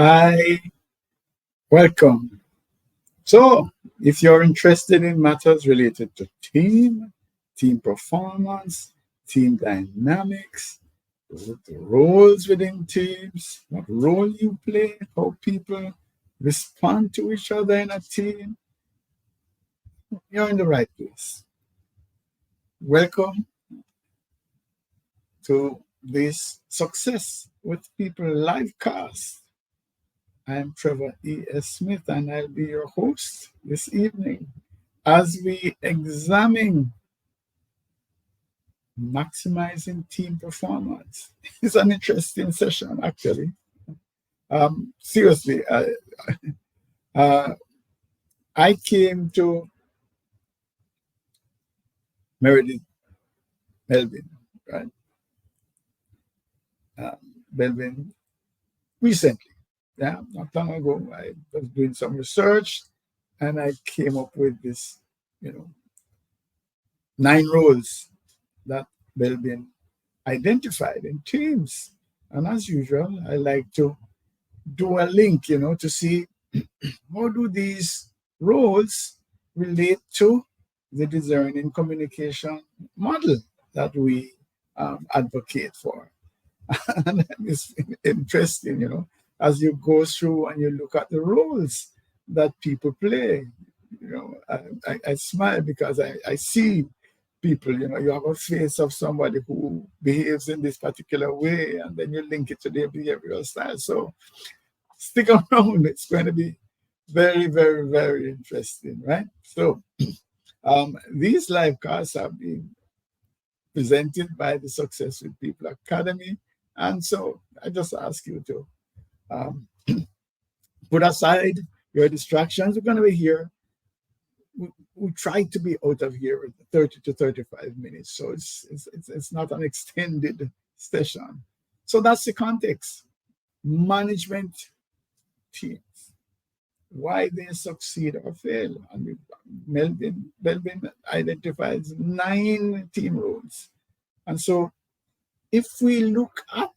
Hi, welcome. So, if you're interested in matters related to team performance, team dynamics, the roles within teams, what role you play, how people respond to each other in a team, you're in the right place. Welcome to this Success with People live cast. I'm Trevor E.S. Smith, and I'll be your host this evening as we examine maximizing team performance. It's an interesting session, actually. Seriously, uh, I came to Meredith Belbin, right? Belbin recently, yeah, not long ago. I was doing some research, and I came up with this, you know, 9 roles that Belbin identified in teams. And as usual, I like to do a link, to see how do these roles relate to the discerning communication model that we advocate for. And it's interesting, as you go through and you look at the roles that people play. I smile because I see people, you have a face of somebody who behaves in this particular way, and then you link it to their behavioral style. So stick around. It's going to be very, very, very interesting, right? So these live casts have been presented by the Success with People Academy. And so I just ask you to um, put aside your distractions. We're going to be here. We try to be out of here in 30 to 35 minutes. So it's not an extended session. So that's the context. Management teams, why they succeed or fail. And Belbin identifies 9 team roles. And so if we look at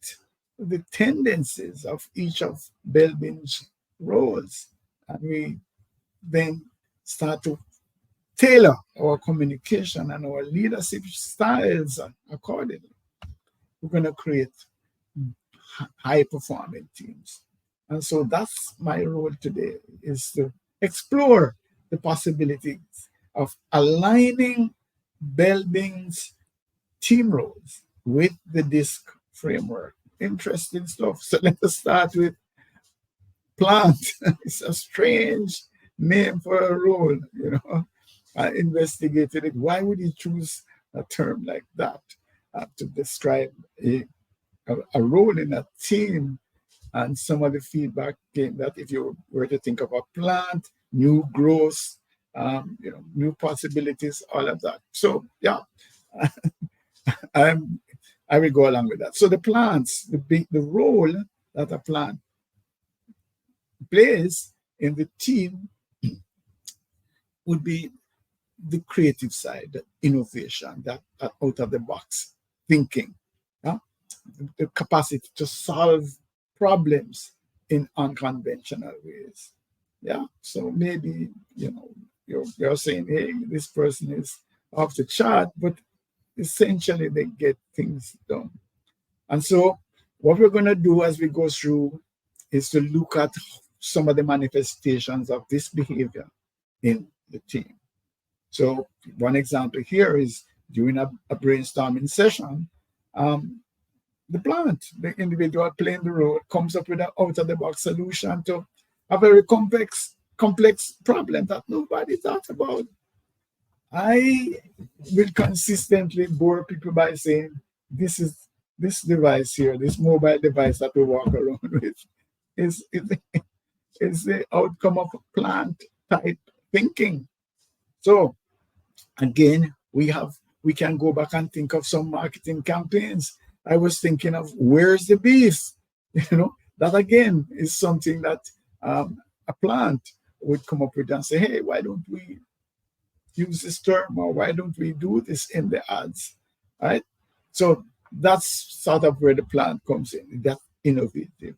the tendencies of each of Belbin's roles, and we then start to tailor our communication and our leadership styles accordingly, we're going to create high performing teams. And so that's my role today, is to explore the possibilities of aligning Belbin's team roles with the DISC framework. Interesting stuff. So let us start with plant. It's a strange name for a role, I investigated it. Why would he choose a term like that to describe a role in a team? And some of the feedback came that if you were to think of a plant, new growth, new possibilities, all of that. So yeah, I will go along with that. So the plants, the role that a plant plays in the team would be the creative side, the innovation, that out of the box thinking, yeah? The capacity to solve problems in unconventional ways. Yeah. So maybe, you're saying, hey, this person is off the chart, but essentially they get things done. And so what we're going to do as we go through is to look at some of the manifestations of this behavior in the team. So one example here is during a brainstorming session, the plant, the individual playing the role, comes up with an out-of-the-box solution to a very complex problem that nobody thought about. I will consistently bore people by saying, this device here, this mobile device that we walk around with, is the outcome of plant type thinking. So again, we can go back and think of some marketing campaigns. I was thinking of where's the beef? That again is something that a plant would come up with and say, hey, why don't we use this term, or why don't we do this in the ads, right? So that's sort of where the plant comes in, that innovative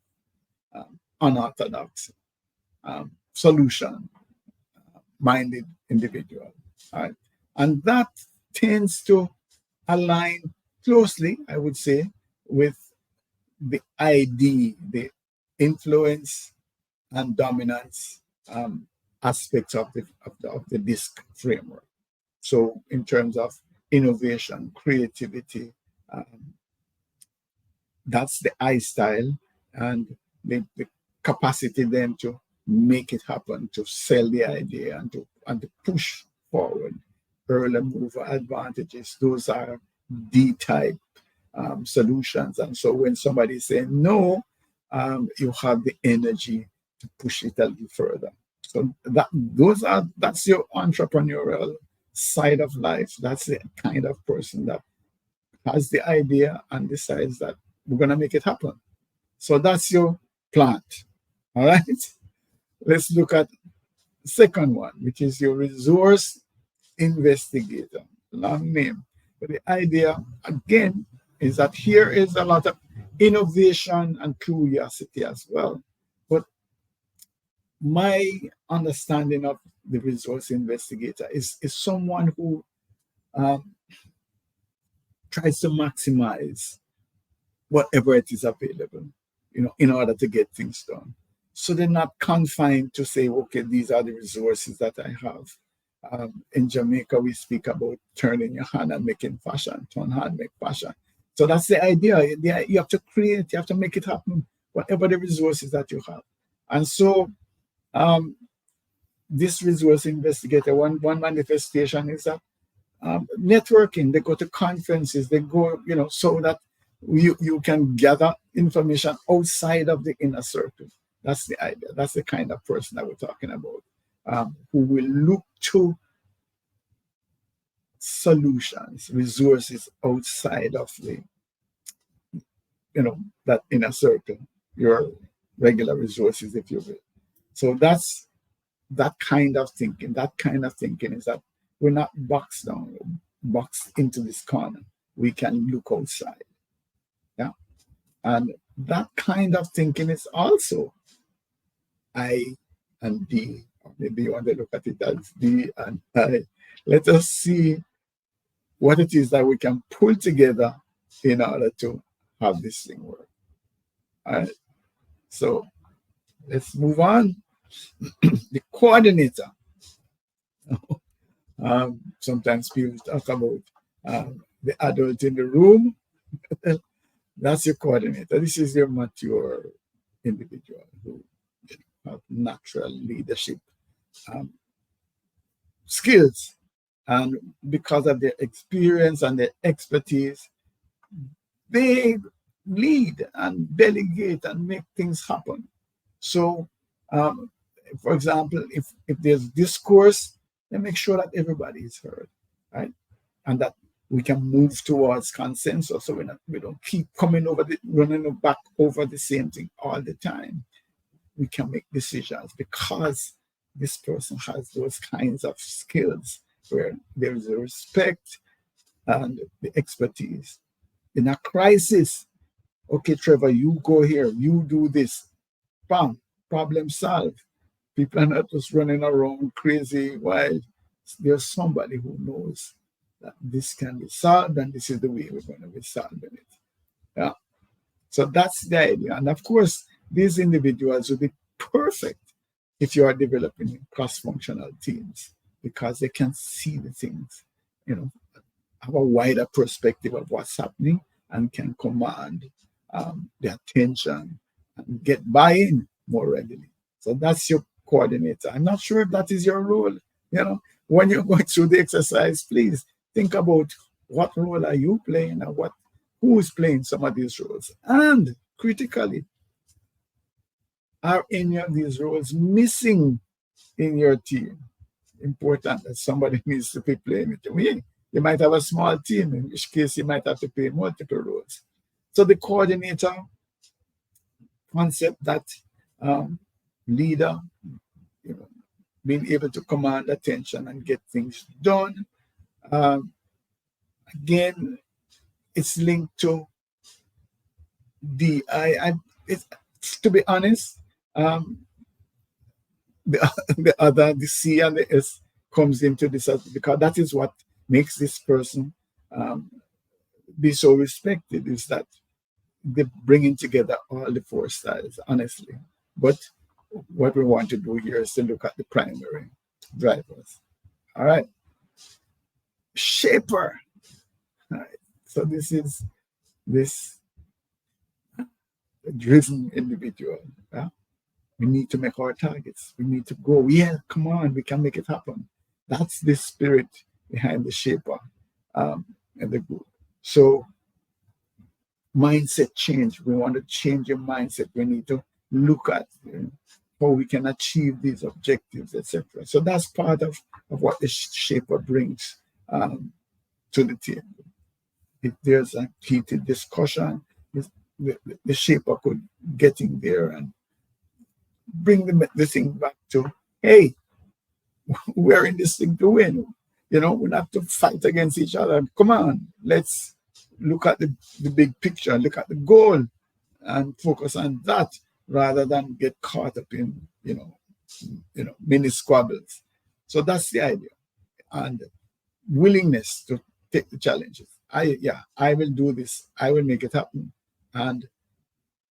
unorthodox, solution minded individual. Right? And that tends to align closely, I would say, with the ID, the influence and dominance aspects of the DISC framework. So, in terms of innovation, creativity, um, that's the I style, and the capacity then to make it happen, to sell the idea and to push forward. Early mover advantages, those are D type solutions. And so when somebody says no, you have the energy to push it a little further. So that's your entrepreneurial side of life. That's the kind of person that has the idea and decides that we're going to make it happen. So that's your plant. All right. Let's look at the second one, which is your resource investigator. Long name. But the idea, again, is that here is a lot of innovation and curiosity as well. But my understanding of the resource investigator is someone who um, tries to maximize whatever it is available, in order to get things done. So they're not confined to say, okay, these are the resources that I have. In Jamaica, we speak about turning your hand and making fashion, turn hand, make fashion. So that's the idea. You have to create, you have to make it happen, whatever the resources that you have. And so this resource investigator, one manifestation is that networking. They go to conferences, they go, so that you can gather information outside of the inner circle. That's the idea. That's the kind of person that we're talking about, who will look to solutions, resources outside of that inner circle, your regular resources, if you will. So that's that kind of thinking. That kind of thinking is that we're not boxed down, boxed into this corner. We can look outside. Yeah. And that kind of thinking is also I and D, or maybe you want to look at it as D and I. Let us see what it is that we can pull together in order to have this thing work. All right. So let's move on. The coordinator. Sometimes people talk about the adult in the room. That's your coordinator. This is your mature individual who have natural leadership skills. And because of their experience and their expertise, they lead and delegate and make things happen. So, for example, if there's discourse, then make sure that everybody is heard, right? And that we can move towards consensus, so we don't keep running back over the same thing all the time. We can make decisions because this person has those kinds of skills where there is a respect and the expertise. In a crisis, okay, Trevor, you go here, you do this, bam, problem solved. People are not just running around crazy wild. There's somebody who knows that this can be solved and this is the way we're going to be solving it. Yeah. So that's the idea. And of course, these individuals will be perfect if you are developing cross-functional teams because they can see the things, have a wider perspective of what's happening and can command the attention and get buy-in more readily. So that's your coordinator. I'm not sure if that is your role. When you're going through the exercise, please think about what role are you playing and who is playing some of these roles. And critically, are any of these roles missing in your team? Important that somebody needs to be playing it. You might have a small team, in which case you might have to play multiple roles. So the coordinator concept, that leader, being able to command attention and get things done. Again, it's linked to to be honest, Um, the C and the S comes into this because that is what makes this person um, be so respected, is that they're bringing together all the four styles, honestly. But what we want to do here is to look at the primary drivers. All right. Shaper. All right. So this is this driven individual. Yeah? We need to make our targets. We need to go. Yeah, come on, we can make it happen. That's the spirit behind the shaper and the group. So mindset change. We want to change your mindset. We need to look at how we can achieve these objectives, etc. So that's part of what the shaper brings to the table. If there's a heated discussion, the shaper could get in there and bring the thing back to, hey, we're in this thing to win. We have to fight against each other. Come on, let's look at the big picture, look at the goal, and focus on that rather than get caught up in mini squabbles. So that's the idea, and willingness to take the challenges. I will do this. I will make it happen, and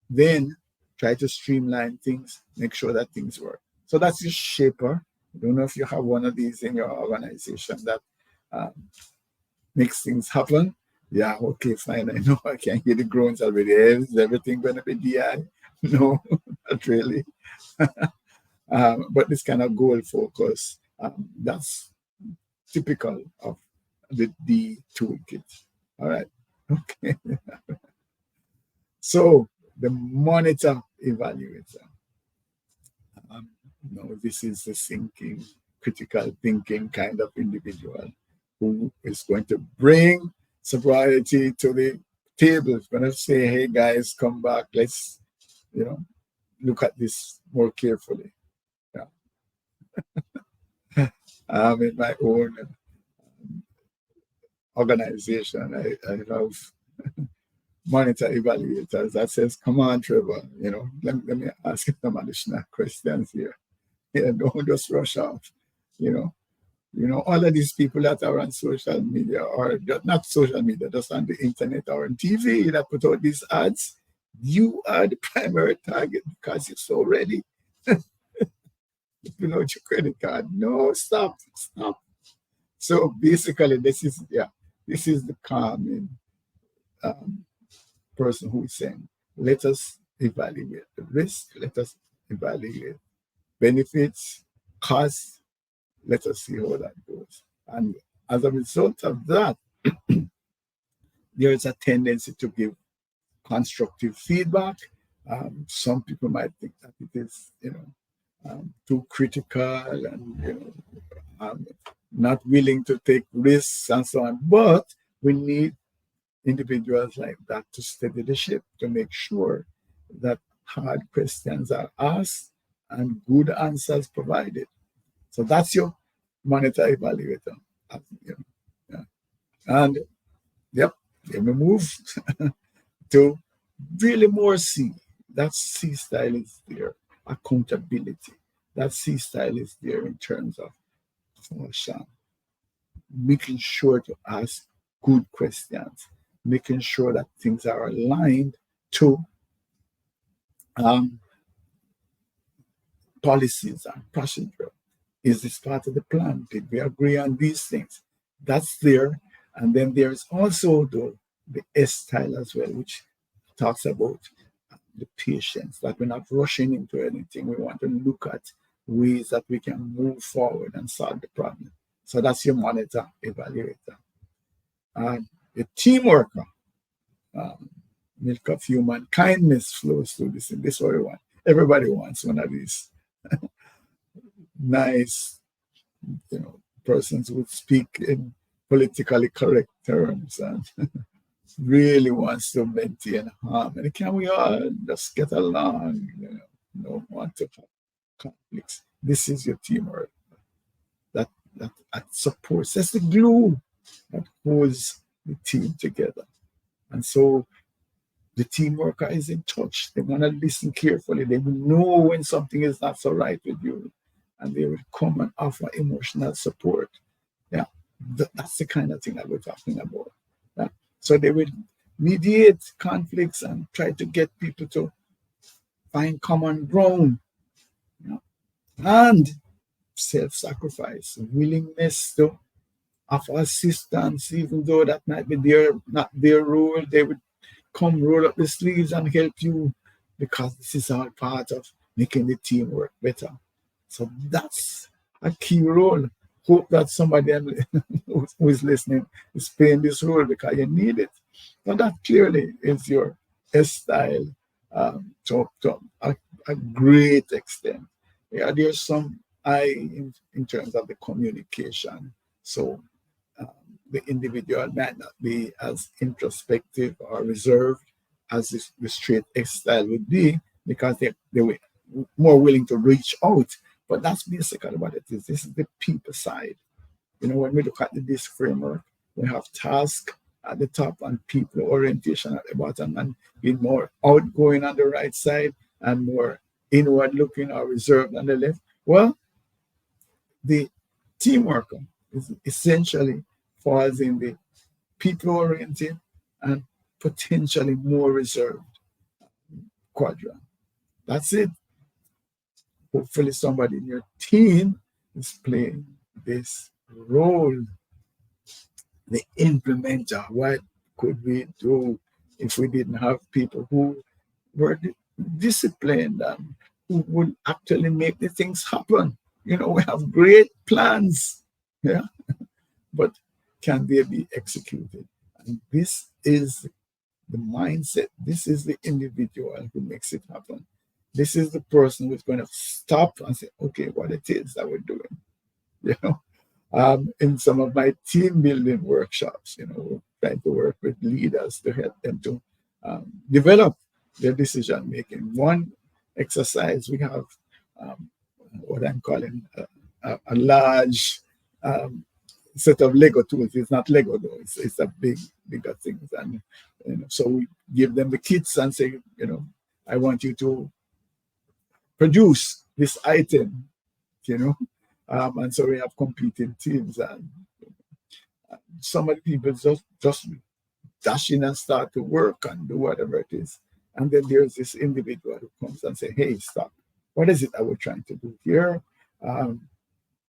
then try to streamline things, make sure that things work. So that's your shaper. I don't know if you have one of these in your organization that makes things happen. Yeah, okay, fine. I know I can hear the groans already. Is everything going to be DI? No, not really. But this kind of goal focus, that's typical of the D toolkit. All right. Okay. So the monitor evaluator. This is the thinking, critical thinking kind of individual who is going to bring sobriety to the table. It's going to say, hey guys, come back. Let's, look at this more carefully. Yeah. In my own organization, I have monitor evaluators that says, come on, Trevor, let me ask you some additional questions here. Don't just rush off. All of these people that are on social media, or not social media, just on the internet or on TV that put out these ads, you are the primary target because you're so ready. Pull out your credit card. No, stop. So basically, this is the calming person who is saying, let us evaluate the risk, let us evaluate benefits, costs, let us see how that goes. And as a result of that, there is a tendency to give constructive feedback. Some people might think that it is, too critical and, not willing to take risks and so on. But we need individuals like that to steady the ship, to make sure that hard questions are asked and good answers provided. So that's your monitor evaluator. Yeah. And then we move to really more C. That C style is there. Accountability. That C style is there in terms of caution, making sure to ask good questions, making sure that things are aligned to policies and procedure. Is this part of the plan? Did we agree on these things? That's there. And then there's also the S style as well, which talks about the patience, that we're not rushing into anything. We want to look at ways that we can move forward and solve the problem. So that's your monitor evaluator. The team worker, milk of human kindness flows through this. And this is what we want. Everybody wants one of these nice, persons who speak in politically correct terms and really wants to maintain harmony. Can we all just get along? Don't want to have conflicts. This is your teamwork that supports. That's the glue that holds the team together. And so The team worker is in touch. They want to listen carefully. They will know when something is not so right with you, and they will come and offer emotional support. Yeah, that's the kind of thing that we're talking about. Yeah. So they will mediate conflicts and try to get people to find common ground. Yeah. And self-sacrifice, willingness to offer assistance, even though that might be not their role. They would come roll up the sleeves and help you, because this is all part of making the team work better. So that's a key role. Hope that somebody who is listening is playing this role, because you need it. So that clearly is your style, to a great extent. Yeah, there's some in terms of the communication. So um, the individual might not be as introspective or reserved as the straight X style would be, because they were more willing to reach out. But that's basically what it is. This is the people side. When we look at the DISC framework, we have task at the top and people orientation at the bottom, and being more outgoing on the right side and more inward looking or reserved on the left. Well, the team worker is essentially falls in the people oriented and potentially more reserved quadrant. That's it. Hopefully somebody in your team is playing this role. The implementer. What could we do if we didn't have people who were disciplined and who would actually make the things happen? We have great plans, yeah, but can they be executed? And this is the mindset. This is the individual who makes it happen. This is the person who's going to stop and say, okay, what it is that we're doing. In some of my team building workshops, we're trying to work with leaders to help them to develop their decision making. One exercise, we have what I'm calling a large set of Lego tools. It's not Lego though; it's a bigger things, and so we give them the kits and say, I want you to produce this item, and so we have competing teams, and some of the people just dash in and start to work and do whatever it is. And then there's this individual who comes and say, hey, stop. What is it that we're trying to do here?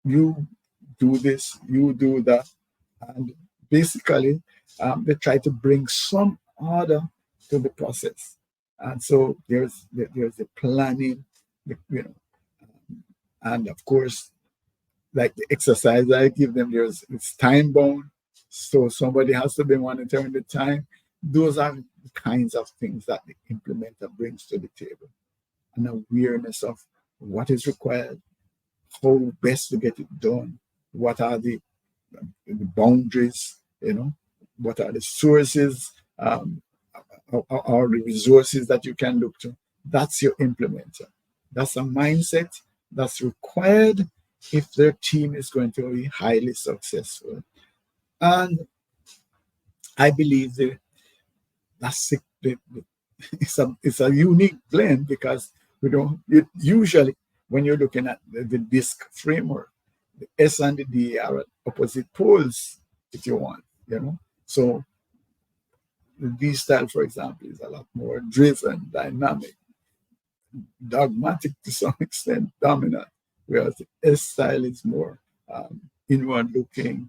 You do this, you do that. And basically, they try to bring some order to the process. And so there's the planning, and of course, like the exercise I give them, it's time bound. So somebody has to be monitoring the time. Those are the kinds of things that the implementer brings to the table. An awareness of what is required, how best to get it done, what are the boundaries, what are the sources, or the resources that you can look to. That's your implementer. That's a mindset that's required if their team is going to be highly successful. And I believe that's it's a unique blend, because usually when you're looking at the DISC framework, the S and the D are at opposite poles, if you want, So the D style, for example, is a lot more driven, dynamic, dogmatic to some extent, dominant, whereas the S style is more inward looking,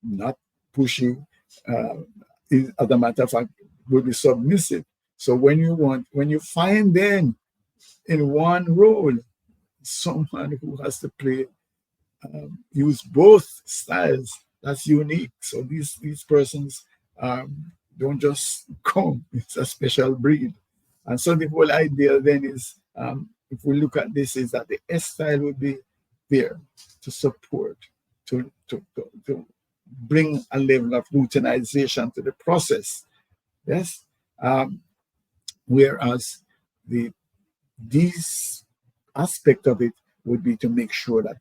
not pushy. As a matter of fact, will be submissive. So when you find then in one role someone who has to use both styles, that's unique. So these persons don't just come; it's a special breed. And so the whole idea then is, if we look at this, is that the S style would be there to support, to bring a level of routinization to the process. Yes. Whereas these aspect of it would be to make sure that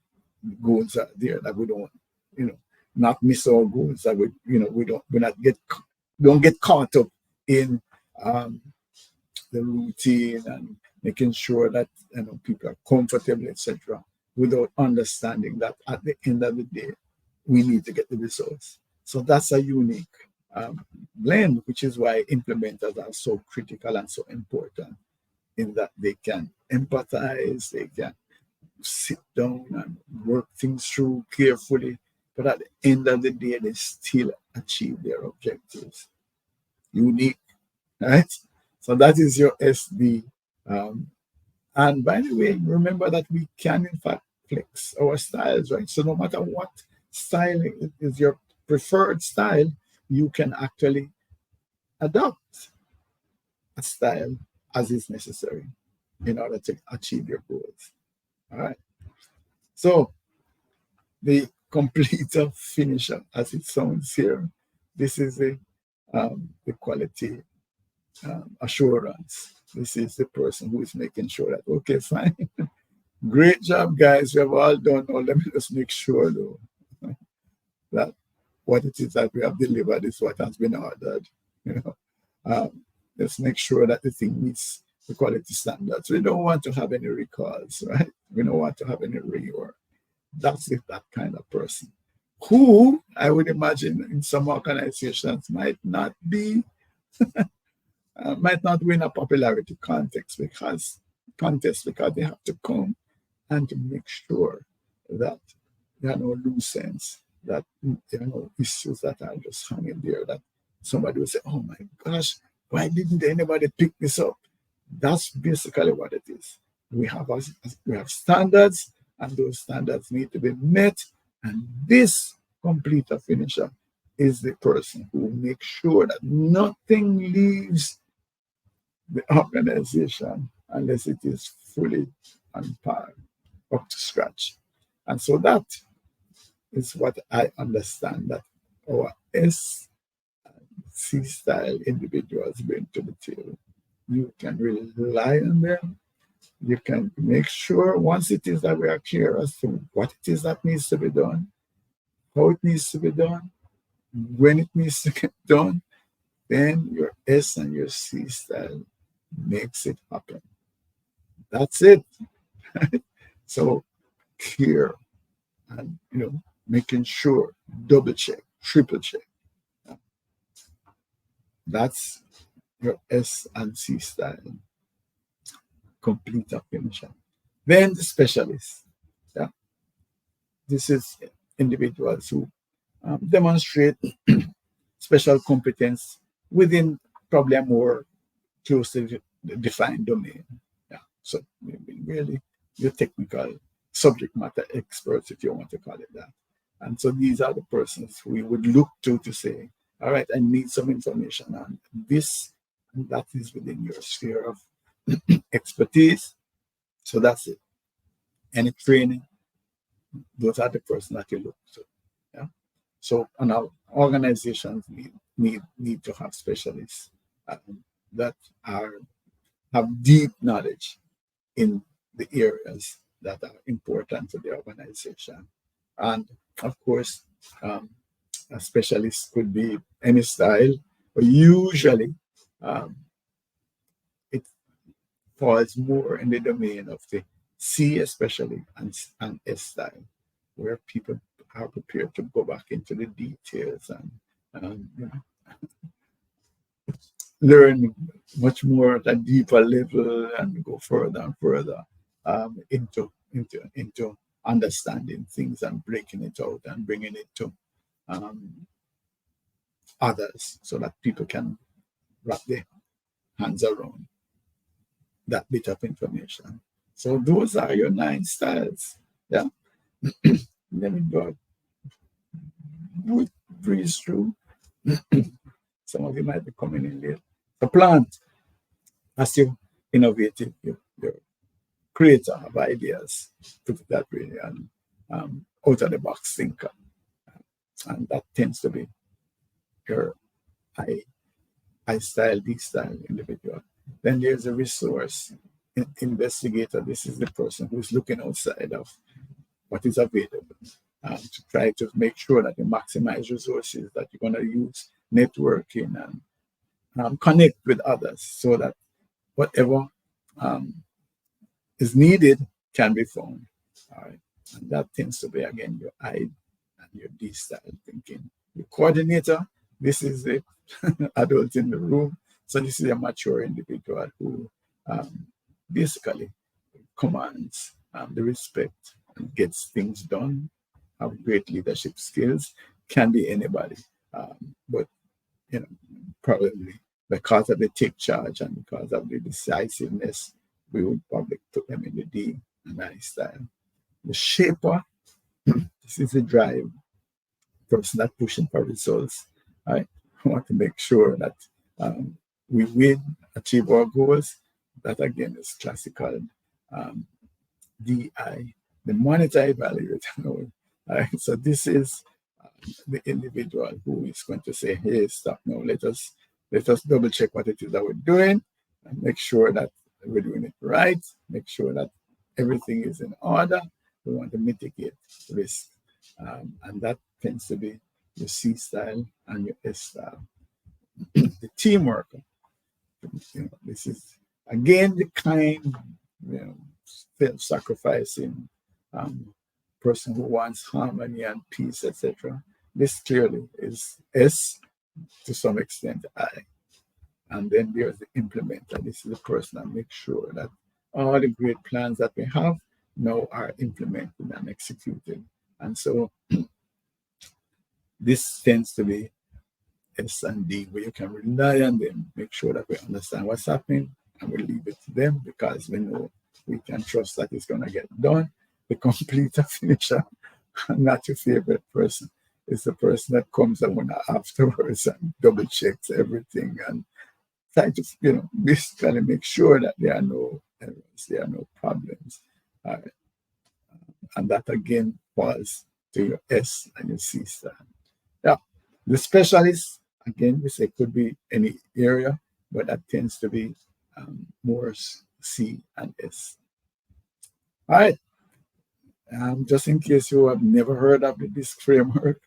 goals are there, that we don't, not miss our goals, that we don't get caught up in um, the routine and making sure that people are comfortable, etc., without understanding that at the end of the day, we need to get the results. So that's a unique blend, which is why implementers are so critical and so important in that they can empathize, they can sit down and work things through carefully, but at the end of the day, they still achieve their objectives. Unique, right? So that is your SD. Um, and by the way, remember that we can, in fact, flex our styles, right? So no matter what style is your preferred style, you can actually adopt a style as is necessary in order to achieve your goals. All right. So the completer finisher, as it sounds here, this is the quality assurance. This is the person who is making sure that, okay, fine. Great job, guys. We have all done. Now, let me just make sure, though, that what it is that we have delivered is what has been ordered. You know, let's make sure that the thing meets the quality standards. We don't want to have any recalls, right? We don't want to have any rework. That's it, that kind of person who I would imagine in some organizations might not win a popularity contest because they have to come and to make sure that there are no loose ends, that there are no issues that are just hanging there, that somebody will say, oh my gosh, why didn't anybody pick this up? That's basically what it is. We have standards, and those standards need to be met. And this completer finisher is the person who makes sure that nothing leaves the organization unless it is fully on par, up to scratch. And so that is what I understand that our S C style individuals bring to the table. You can rely on them. You can make sure once it is that we are clear as to what it is that needs to be done, how it needs to be done, when it needs to get done, then your S and your C style makes it happen. That's it. So clear and making sure, double check, triple check. That's your S and C style. Complete finisher. Then the specialists. Yeah. This is individuals who demonstrate special competence within probably a more closely defined domain. Yeah. So really your technical subject matter experts, if you want to call it that. And so these are the persons we would look to say, all right, I need some information on this, and that is within your sphere of expertise. So that's it. Any training, those are the persons that you look to. Yeah. So and our organizations need to have specialists that have deep knowledge in the areas that are important to the organization. And of course, a specialist could be any style, but usually it falls more in the domain of the C especially and S style, where people are prepared to go back into the details and learn much more at a deeper level and go further and further into understanding things and breaking it out and bringing it to others so that people can wrap their hands around that bit of information. So those are your 9 styles. Yeah. Let me go breeze through. Some of you might be coming in late. The plant, as you innovative, you're creator of ideas, put it that way, and out of the box thinker. And that tends to be your I style, D style individual. Then there's a resource investigator. This is the person who's looking outside of what is available to try to make sure that you maximize resources that you're going to use, networking connect with others so that whatever um, is needed can be found. All right. And that tends to be, again, your I and your D style thinking. Your coordinator, this is the adult in the room. So this is a mature individual who basically commands the respect and gets things done, have great leadership skills, can be anybody. But, you know, probably because of the take charge and because of the decisiveness, we would probably put them in the D and I style. The shaper, this is the drive, person that pushing for results. I want to make sure that we win, achieve our goals. That again is classical DI, the monitor evaluator. Right? So this is the individual who is going to say, "Hey, stop now. Let us double check what it is that we're doing, and make sure that we're doing it right. Make sure that everything is in order. We want to mitigate risk, and that tends to be your C style and your S style. The teamwork. This is again the kind, self-sacrificing person who wants harmony and peace, etc. This clearly is S, to some extent I. And then there's the implementer. This is the person that makes sure that all the great plans that we have now are implemented and executed. And so this tends to be S and D, where you can rely on them, make sure that we understand what's happening, and we leave it to them because we know we can trust that it's going to get done. The completer finisher, not your favorite person, is the person that comes along afterwards and double checks everything and try to, basically make sure that there are no errors, there are no problems. And that again falls to your S and your C style. Yeah, the specialist, again, we say could be any area, but that tends to be more C and S. All right. Just in case you have never heard of the DISC framework,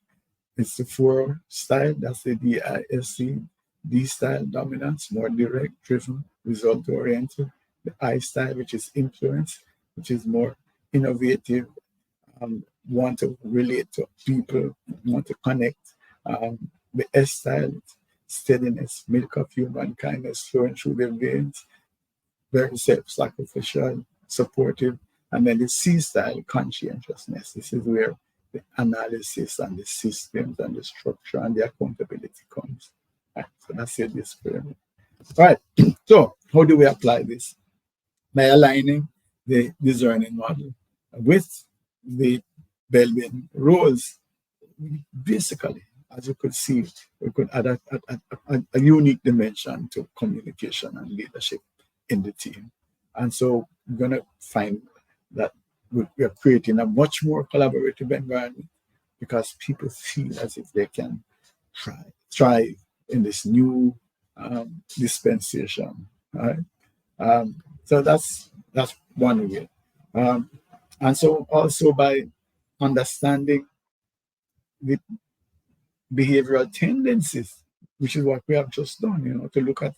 it's the 4 style. That's the DISC, D style, dominance, more direct, driven, result oriented. The I style, which is influence, which is more innovative, want to relate to people, want to connect. The S style, steadiness, milk of human kindness flowing through their veins, very self-sacrificial, supportive. And then the C style, conscientiousness. This is where the analysis and the systems and the structure and the accountability comes. Right, so that's it, this framework. All right, so how do we apply this? By aligning the DISCerning model with the Belbin roles. Basically, as you could see, we could add a unique dimension to communication and leadership in the team. And so we're going to find that we are creating a much more collaborative environment because people feel as if they can thrive in this new dispensation. Right? So that's one way. And so also by understanding the behavioral tendencies, which is what we have just done, to look at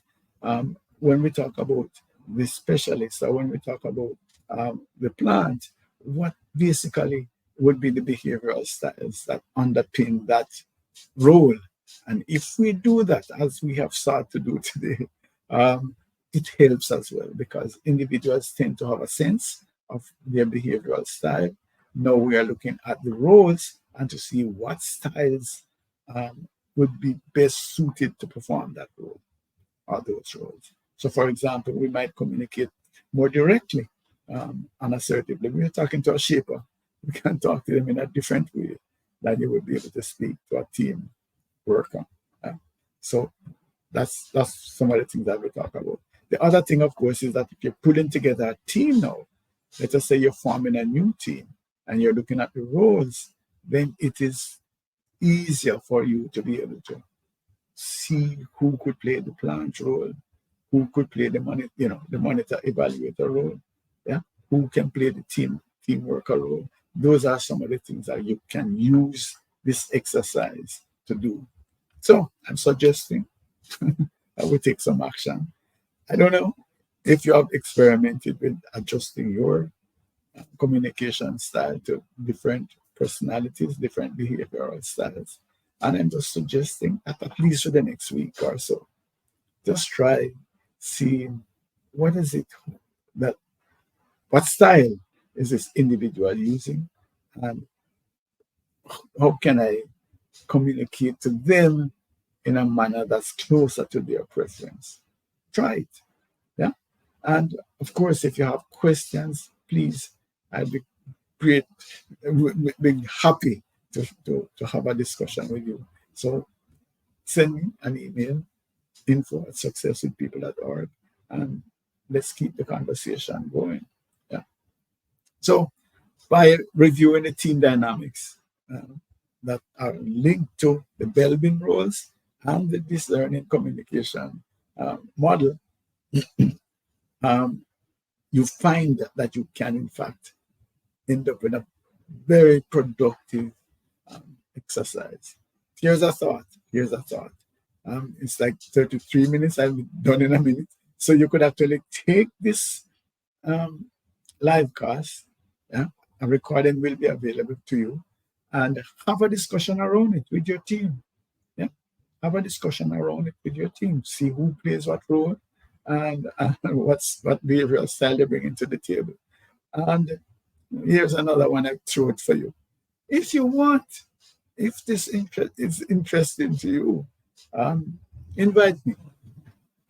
when we talk about the specialists or when we talk about the plant, what basically would be the behavioral styles that underpin that role. And if we do that, as we have started to do today, it helps as well because individuals tend to have a sense of their behavioral style. Now we are looking at the roles and to see what styles would be best suited to perform that role or those roles. So, for example, we might communicate more directly and assertively. We're talking to a shaper. We can talk to them in a different way than you would be able to speak to a team worker. So that's some of the things that we talk about. The other thing, of course, is that if you're putting together a team now, let us say you're forming a new team and you're looking at the roles, then it is easier for you to be able to see who could play the plant role, who could play the monitor evaluator role, who can play the team worker role. Those are some of the things that you can use this exercise to do. So I'm suggesting we take some action. I don't know if you have experimented with adjusting your communication style to different personalities, different behavioral styles. And I'm just suggesting that at least for the next week or so, just try seeing what is it that what style is this individual using, and how can I communicate to them in a manner that's closer to their preference. Try it. Yeah. And of course, if you have questions, please, I'd be great, be happy to have a discussion with you. So send me an email, info@successwithpeople.org, and let's keep the conversation going. Yeah. So by reviewing the team dynamics that are linked to the Belbin roles and the DISCerning communication model, you find that you can, in fact, end up with a very productive exercise. Here's a thought. Here's a thought. It's like 33 minutes. I'll be done in a minute. So you could actually take this live cast. Yeah, a recording will be available to you, and have a discussion around it with your team. Yeah, have a discussion around it with your team. See who plays what role, and what behavioral style they bring into the table. And here's another one I threw it for you. If you want, if this is interesting to you, invite me.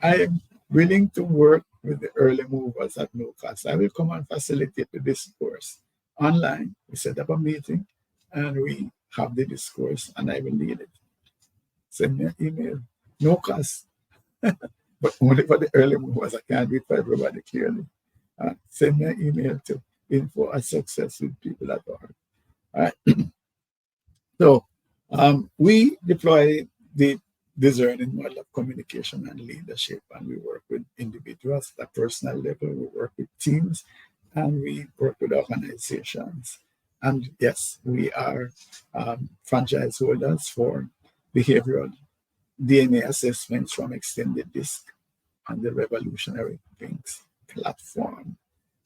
I am willing to work with the early movers at no cost. I will come and facilitate the discourse online. We set up a meeting and we have the discourse, and I will lead it. Send me an email. No cost, but only for the early movers. I can't do it for everybody clearly. Send me an email to info@successwithpeople.org. All right. So we deploy the DISCerning model of communication and leadership, and we work with individuals at a personal level, we work with teams, and we work with organizations. And yes, we are franchise holders for behavioral DNA assessments from Extended Disc and the Revolutionary Things platform.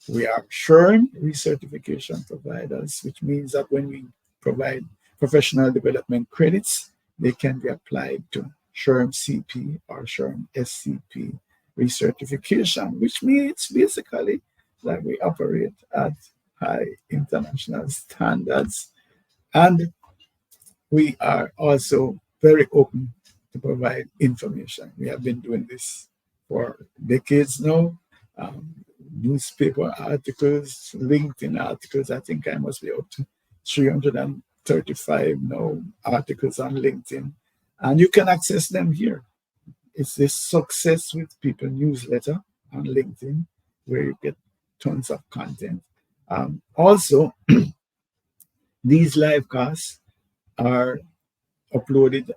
We are SHRM recertification providers, which means that when we provide professional development credits, they can be applied to SHRM CP or SHRM SCP recertification, which means basically that we operate at high international standards. And we are also very open to provide information. We have been doing this for decades now. Newspaper articles, LinkedIn articles. I think I must be up to 335 now articles on LinkedIn. And you can access them here. It's the Success with People newsletter on LinkedIn, where you get tons of content. Also, these live casts are uploaded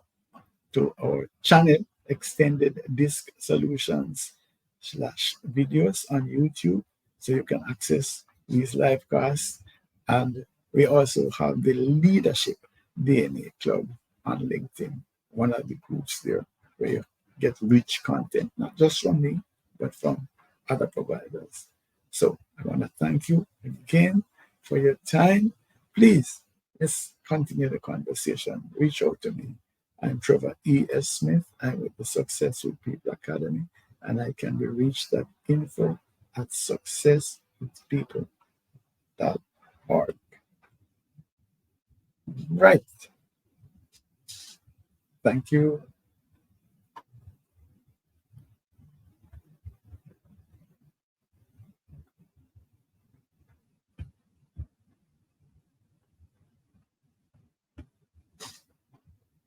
to our channel, Extended Disc Solutions /videos on YouTube, so you can access these live casts. And we also have the Leadership DNA Club on LinkedIn, one of the groups there where you get rich content, not just from me, but from other providers. So I want to thank you again for your time. Please, let's continue the conversation. Reach out to me. I'm Trevor E.S. Smith. I'm with the Success with People Academy, and I can be reached at info@successwithpeople.org. Right. Thank you.